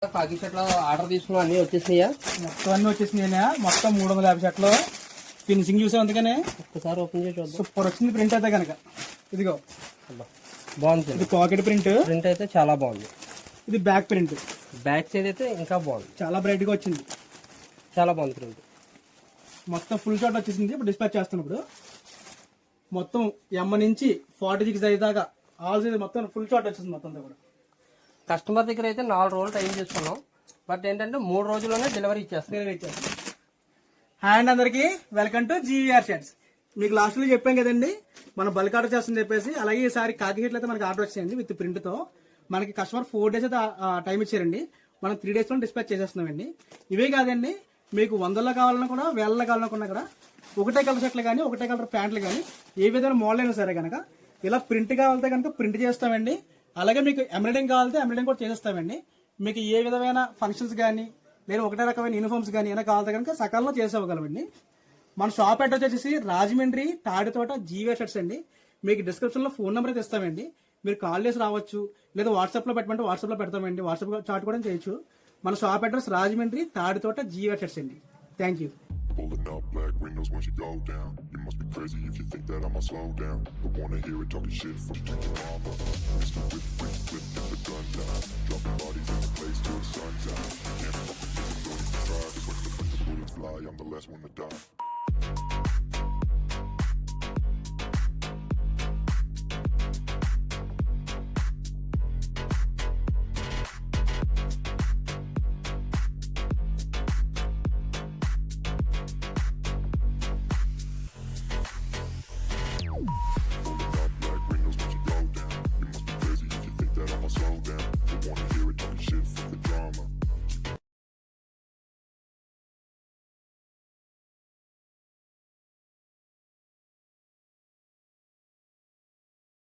కాకి షర్ట్లు ఆర్డర్ తీసుకున్నా అన్ని వచ్చేసినాయా? మొత్తం అన్ని వచ్చేసినాయా? మొత్తం 350 షర్ట్లు ఫినిషింగ్ చూసాం. అందుకనే ఒక్కసారి ఓపెన్ చేసి చూద్దాం. సూపర్ వచ్చింది ప్రింట్ అయితే కనుక. ఇదిగో బాగుంది. ఇది పాకెట్ ప్రింట్. ప్రింట్ అయితే చాలా బాగుంది. ఇది బ్యాక్ ప్రింట్. బ్యాక్ సైడ్ అయితే ఇంకా బాగుంది, చాలా బ్రైట్ గా వచ్చింది, చాలా బాగుంది ప్రింట్. మొత్తం ఫుల్ షాట్ వచ్చేసింది. ఇప్పుడు డిస్పాచ్ చేస్తున్నప్పుడు మొత్తం ఎమ్ నుంచి 46 సైజ్ దాకా ఆల్ సైజ్ మొత్తం ఫుల్ షాట్ వచ్చేసింది. మొత్తం కూడా కస్టమర్ దగ్గర అయితే 4 రోజులు టైం తీసుకున్నాం. బట్ ఏంటంటే 3 రోజుల్లోనే డెలివరీ ఇచ్చేస్తాం. హాయ్ అండి అందరికి, వెల్కమ్ టు జీవీఆర్ షర్ట్స్. మీకు లాస్ట్ లో చెప్పాం కదండి మనం బల్క్ ఆర్డర్ చేస్తుందని చెప్పేసి. అలాగే ఈసారి కాకి షర్ట్లు అయితే మనకి ఆర్డర్ వచ్చాయండి విత్ ప్రింట్ తో. మనకి కస్టమర్ 4 డేస్ అయితే టైం ఇచ్చారండి. మనం 3 డేస్ లో డిస్పాచ్ చేసేస్తున్నామండి. ఇవే కాదండి, మీకు 100లో కావాలన్నా కూడా 1000లో కావాలనుకున్నా కూడా ఒకటే కలర్ షర్ట్లు కానీ ఒకటే కలర్ ప్యాంట్లు కానీ ఏ విధమైన మోడల్ అయినా సరే కనుక ఇలా ప్రింట్ కావాలంటే కనుక ప్రింట్ చేస్తామండి. అలాగే మీకు ఎంబ్రాయిడింగ్ కావాలంటే ఎంబ్రాయిడింగ్ కూడా చేసేస్తామండి. మీకు ఏ విధమైన ఫంక్షన్స్ కానీ లేదా ఒకటే రకమైన యూనిఫామ్స్ కానీ ఏమైనా కావాలంటే కనుక సకాలంలో చేసేవ్వగలమండి. మన షాప్ అడ్రస్ వచ్చేసి రాజమండ్రి తాడితోట జీవీఆర్ షర్ట్స్ అండి. మీకు డిస్క్రిప్షన్ లో ఫోన్ నెంబర్ అయితే ఇస్తామండి. మీరు కాల్ చేసి రావచ్చు, లేదా వాట్సాప్ లో పెట్టమంటే వాట్సాప్ లో పెడతామండి. వాట్సాప్ చాట్ కూడా చేయొచ్చు. మన shop address Rajahmundry Tadithota GVR shirts అండి. Thank you. Pulling up black windows once you go down. You must be crazy if you think that I'ma slow down. But wanna hear it talking shit from your mama. Mr. Whip, get the gun down. Dropping bodies in the place till the sun's out. Can't fuck with me, so don't try. 'Cause when the bullets fly, I'm the last one to die.